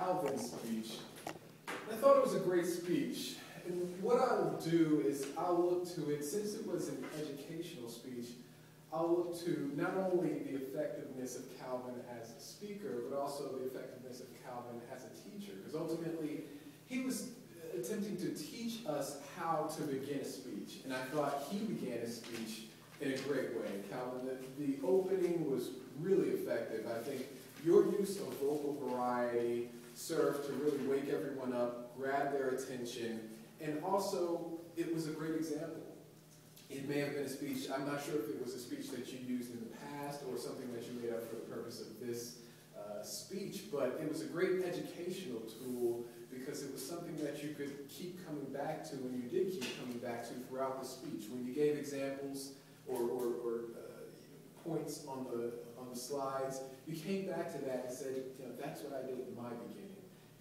Calvin's speech. I thought it was a great speech. And what I will do is I'll look to it, since it was an educational speech, I'll look to not only the effectiveness of Calvin as a speaker, but also the effectiveness of Calvin as a teacher. Because ultimately, he was attempting to teach us how to begin a speech. And I thought he began his speech in a great way. Calvin, the opening was really effective. I think your use of vocal variety served to really wake everyone up, grab their attention, and also it was a great example. It may have been a speech, I'm not sure if it was a speech that you used in the past or something that you made up for the purpose of this speech, but it was a great educational tool because it was something that you could keep coming back to, and you did keep coming back to throughout the speech. When you gave examples or points on the slides, you came back to that and said, you know, that's what I did in my beginning.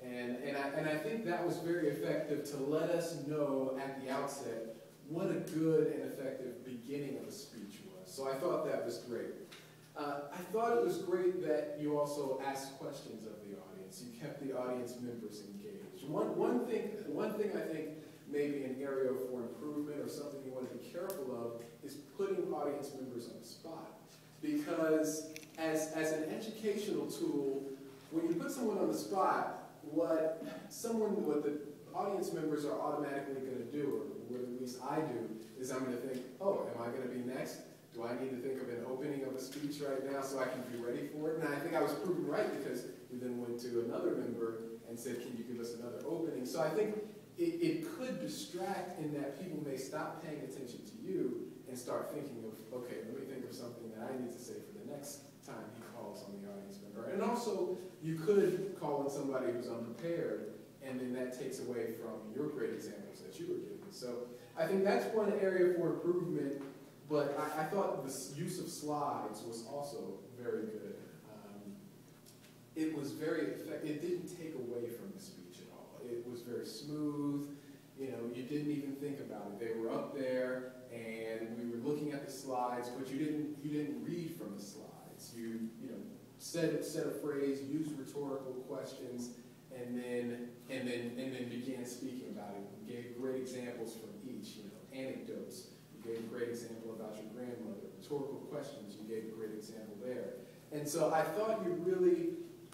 And I think that was very effective to let us know at the outset what a good and effective beginning of a speech was. So I thought that was great. I thought it was great that you also asked questions of the audience. You kept the audience members engaged. One thing I think maybe an area for improvement or something you want to be careful of is putting audience members on the spot. Because as an educational tool, when you put someone on the spot, what the audience members are automatically going to do, or what at least I do, is I'm going to think, oh, am I going to be next? Do I need to think of an opening of a speech right now so I can be ready for it? And I think I was proven right because we then went to another member and said, can you give us another opening? So I think it could distract in that people may stop paying attention to you and start thinking of, okay, let me think of something that I need to say for the next time he calls on the audience member. And also, you could call on somebody who's unprepared, and then that takes away from your great examples that you were giving. So I think that's one area for improvement, but I thought the use of slides was also very good. It was very effective. It didn't take away from the speech at all. It was very smooth. You know, you didn't even think about it. They were up there, and we were looking at the slides, but you didn't read from the slides. You said a phrase, used rhetorical questions, and then began speaking about it. You gave great examples from each. You know, anecdotes. You gave a great example about your grandmother. Rhetorical questions. You gave a great example there. And so I thought you really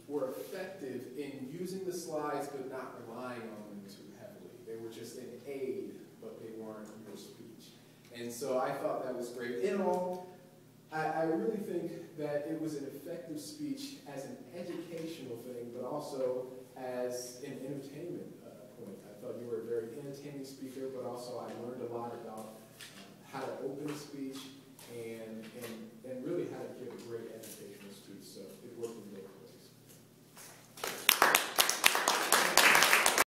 were effective in using the slides, but not relying on them too heavily. They were just an aid, but they weren't your speech. And so I thought that was great. In all, I really think that it was an effective speech as an educational thing, but also as an entertainment point. I thought you were a very entertaining speaker, but also I learned a lot about how to open a speech,